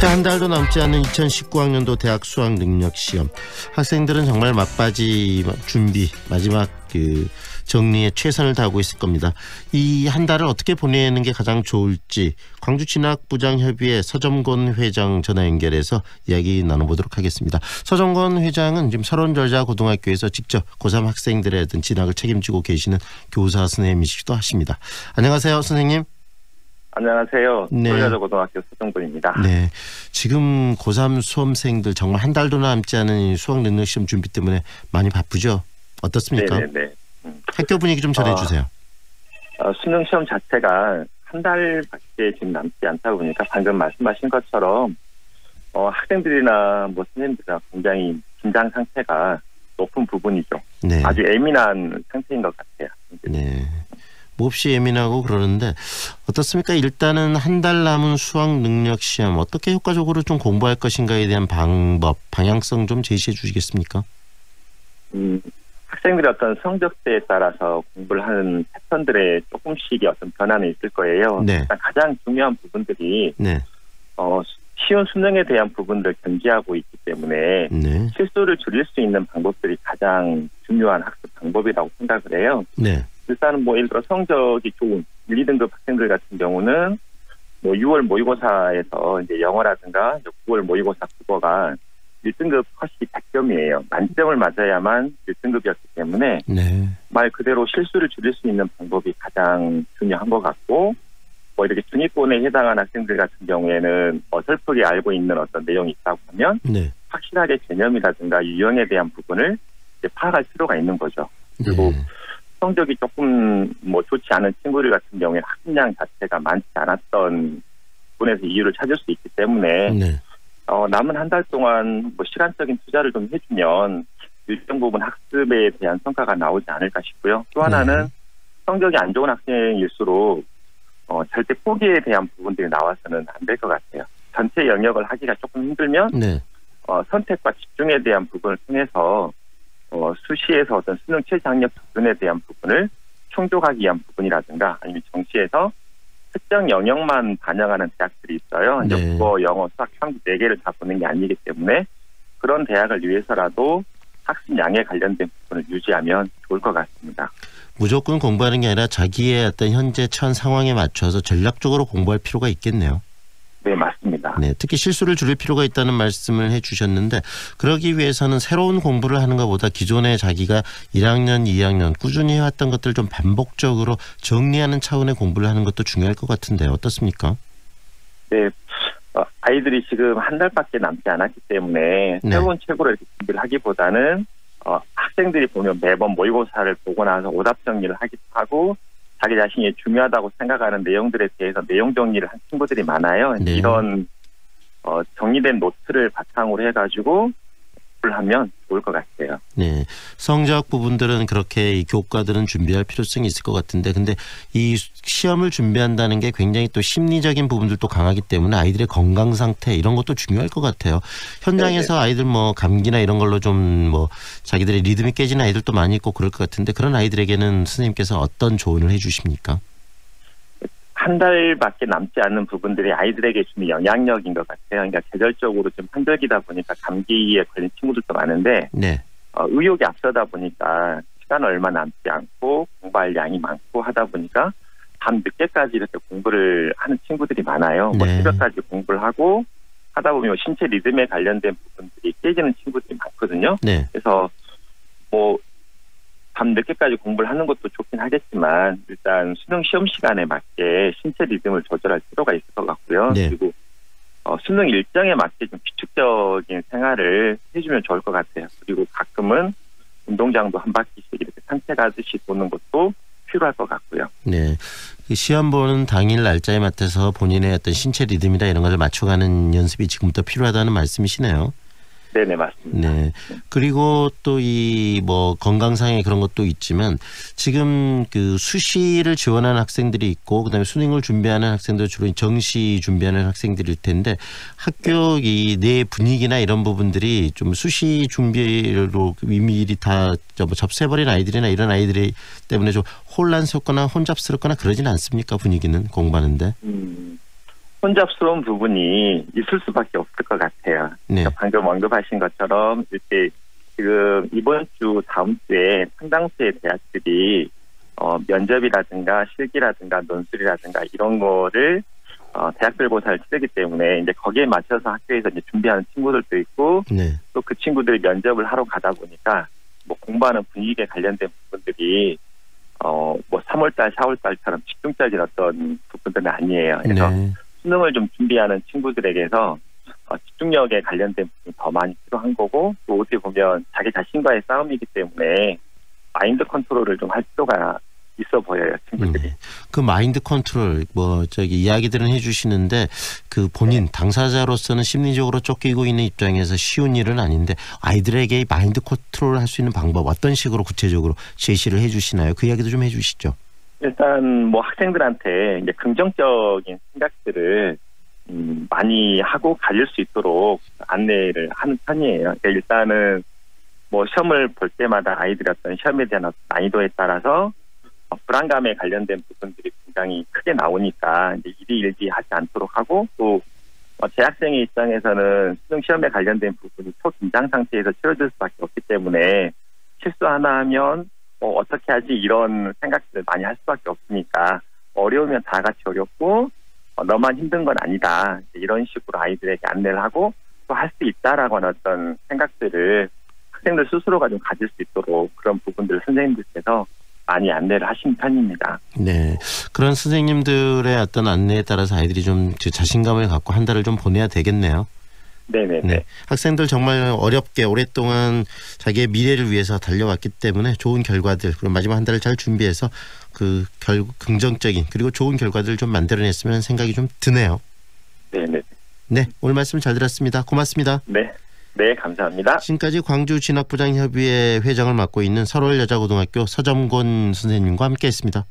한 달도 남지 않은 2019학년도 대학 수학 능력 시험. 학생들은 정말 막바지 준비, 마지막 정리에 최선을 다하고 있을 겁니다. 이 한 달을 어떻게 보내는 게 가장 좋을지 광주진학부장협의회 서점권 회장 전화 연결해서 이야기 나눠보도록 하겠습니다. 서점권 회장은 지금 설원절자고등학교에서 직접 고3 학생들의 어떤 진학을 책임지고 계시는 교사 선생님이시기도 하십니다. 안녕하세요, 선생님. 안녕하세요. 네. 설원절자고등학교 서정권입니다. 네, 지금 고3 수험생들 정말 한 달도 남지 않은 수학 능력 시험 준비 때문에 많이 바쁘죠? 어떻습니까? 네네네. 학교 분위기 좀 전해주세요. 수능 시험 자체가 한 달밖에 지금 남지 않다 보니까 방금 말씀하신 것처럼 학생들이나 선생님들이나 굉장히 긴장 상태가 높은 부분이죠. 네. 아주 예민한 상태인 것 같아요. 네. 몹시 예민하고 그러는데 어떻습니까? 일단은 한 달 남은 수학 능력 시험 어떻게 효과적으로 좀 공부할 것인가에 대한 방법, 방향성 좀 제시해 주시겠습니까? 학생들의 어떤 성적대에 따라서 공부를 하는 패턴들의 조금씩의 어떤 변화는 있을 거예요. 네. 일단 가장 중요한 부분들이 네. 쉬운 수능에 대한 부분들을 견지하고 있기 때문에 네. 실수를 줄일 수 있는 방법들이 가장 중요한 학습 방법이라고 생각을 해요. 네. 일단은 예를 들어 성적이 좋은 1, 2등급 학생들 같은 경우는 6월 모의고사에서 이제 영어라든가 9월 모의고사 국어가 1등급 컷이 100점이에요. 만점을 맞아야만 1등급이었기 때문에 네. 말 그대로 실수를 줄일 수 있는 방법이 가장 중요한 것 같고 이렇게 중위권에 해당한 학생들 같은 경우에는 어설프게 알고 있는 어떤 내용이 있다고 하면 네. 확실하게 개념이라든가 유형에 대한 부분을 이제 파악할 필요가 있는 거죠. 그리고 네. 성적이 조금 좋지 않은 친구들 같은 경우에 학습량 자체가 많지 않았던 부분에서 이유를 찾을 수 있기 때문에 네. 남은 한 달 동안 시간적인 투자를 좀 해주면 일정 부분 학습에 대한 성과가 나오지 않을까 싶고요. 또 하나는 성적이 안 좋은 학생일수록 절대 포기에 대한 부분들이 나와서는 안 될 것 같아요. 전체 영역을 하기가 조금 힘들면 네. 선택과 집중에 대한 부분을 통해서 수시에서 어떤 수능 최장력 부분에 대한 부분을 충족하기 위한 부분이라든가 아니면 정시에서 특정 영역만 반영하는 대학들이 있어요. 네. 이제 국어, 영어, 수학, 탐구 4개를 다 보는 게 아니기 때문에 그런 대학을 위해서라도 학습량에 관련된 부분을 유지하면 좋을 것 같습니다. 무조건 공부하는 게 아니라 자기의 어떤 현재 처한 상황에 맞춰서 전략적으로 공부할 필요가 있겠네요. 네, 맞습니다. 네, 특히 실수를 줄일 필요가 있다는 말씀을 해주셨는데 그러기 위해서는 새로운 공부를 하는 것보다 기존에 자기가 1학년, 2학년 꾸준히 해왔던 것들을 좀 반복적으로 정리하는 차원의 공부를 하는 것도 중요할 것 같은데 어떻습니까? 네, 아이들이 지금 한 달밖에 남지 않았기 때문에 새로운 책으로 이렇게 준비를 하기보다는 학생들이 보면 매번 모의고사를 보고 나서 오답 정리를 하기도 하고 자기 자신이 중요하다고 생각하는 내용들에 대해서 내용 정리를 한 친구들이 많아요. 네. 이런 정리된 노트를 바탕으로 해가지고 공부를 하면 좋을 것 같아요. 네, 성적 부분들은 그렇게 이 교과들은 준비할 필요성이 있을 것 같은데 근데 이 시험을 준비한다는 게 굉장히 또 심리적인 부분들도 강하기 때문에 아이들의 건강 상태 이런 것도 중요할 것 같아요. 현장에서 네네. 아이들 감기나 이런 걸로 좀 자기들의 리듬이 깨지는 아이들도 많이 있고 그럴 것 같은데 그런 아이들에게는 선생님께서 어떤 조언을 해 주십니까? 한 달밖에 남지 않는 부분들이 아이들에게 주는 영향력인 것 같아요. 그러니까 계절적으로 좀 한절기다 보니까 감기에 걸린 친구들도 많은데 네. 의욕이 앞서다 보니까 시간 얼마 남지 않고 공부할 양이 많고 하다 보니까 밤 늦게까지 이렇게 공부를 하는 친구들이 많아요. 네. 새벽까지 공부를 하고 하다 보면 신체 리듬에 관련된 부분들이 깨지는 친구들이 많거든요. 네. 그래서 밤 늦게까지 공부를 하는 것도 좋긴 하겠지만 일단 수능 시험 시간에 맞게 신체 리듬을 조절할 필요가 있을 것 같고요. 네. 그리고 수능 일정에 맞게 좀 규칙적인 생활을 해주면 좋을 것 같아요. 그리고 가끔은 운동장도 한 바퀴씩 이렇게 산책하듯이 도는 것도 필요할 것 같고요. 네, 시험 보는 당일 날짜에 맞춰서 본인의 어떤 신체 리듬이나 이런 걸 맞춰가는 연습이 지금부터 필요하다는 말씀이시네요. 네네, 맞습니다. 네. 그리고 또 이 건강상의 그런 것도 있지만 지금 그 수시를 지원하는 학생들이 있고 그다음에 수능을 준비하는 학생들 주로 정시 준비하는 학생들일 텐데 학교 이 내 분위기나 이런 부분들이 좀 수시 준비로 미리 다 접수해버린 아이들이나 이런 아이들이 때문에 좀 혼란스럽거나 혼잡스럽거나 그러진 않습니까? 분위기는 공부하는데. 혼잡스러운 부분이 있을 수밖에 없을 것 같아요. 네. 그러니까 방금 언급하신 것처럼 이렇게 지금 이번 주 다음 주에 상당수의 대학들이 면접이라든가 실기라든가 논술이라든가 이런 거를 대학별고사를 치르기 때문에 이제 거기에 맞춰서 학교에서 이제 준비하는 친구들도 있고 네. 또 그 친구들이 면접을 하러 가다 보니까 뭐 공부하는 분위기에 관련된 부분들이 뭐 3월달, 4월달처럼 집중적인 어떤 부분들은 아니에요. 그래서 네. 수능을 좀 준비하는 친구들에게서 집중력에 관련된 부분이 더 많이 필요한 거고 또 어떻게 보면 자기 자신과의 싸움이기 때문에 마인드 컨트롤을 좀 할 필요가 있어 보여요, 친구들이. 그 마인드 컨트롤 이야기들은 해주시는데 그 본인 당사자로서는 심리적으로 쫓기고 있는 입장에서 쉬운 일은 아닌데 아이들에게 마인드 컨트롤을 할 수 있는 방법 어떤 식으로 구체적으로 제시를 해주시나요? 그 이야기도 좀 해주시죠. 일단 뭐 학생들한테 이제 긍정적인 생각들을 많이 하고 가질 수 있도록 안내를 하는 편이에요. 그러니까 일단은 뭐 시험을 볼 때마다 아이들의 어떤 시험에 대한 난이도에 따라서 불안감에 관련된 부분들이 굉장히 크게 나오니까 이제 일희일비 하지 않도록 하고 또 재학생의 입장에서는 수능 시험에 관련된 부분이 초긴장 상태에서 치러질 수밖에 없기 때문에 실수 하나 하면 어떻게 하지 이런 생각들을 많이 할 수밖에 없으니까 어려우면 다 같이 어렵고 너만 힘든 건 아니다 이런 식으로 아이들에게 안내를 하고 또 할 수 있다라고 하는 어떤 생각들을 학생들 스스로가 좀 가질 수 있도록 그런 부분들을 선생님들께서 많이 안내를 하신 편입니다. 네, 그런 선생님들의 어떤 안내에 따라서 아이들이 좀 자신감을 갖고 한 달을 좀 보내야 되겠네요. 네네. 네, 학생들 정말 어렵게 오랫동안 자기의 미래를 위해서 달려왔기 때문에 좋은 결과들 그리고 마지막 한 달을 잘 준비해서 그 결국 긍정적인 그리고 좋은 결과들을 좀 만들어냈으면 생각이 좀 드네요. 네네. 네, 오늘 말씀 잘 들었습니다. 고맙습니다. 네. 네, 감사합니다. 지금까지 광주진학부장협의회 회장을 맡고 있는 설월여자고등학교 서점권 선생님과 함께했습니다.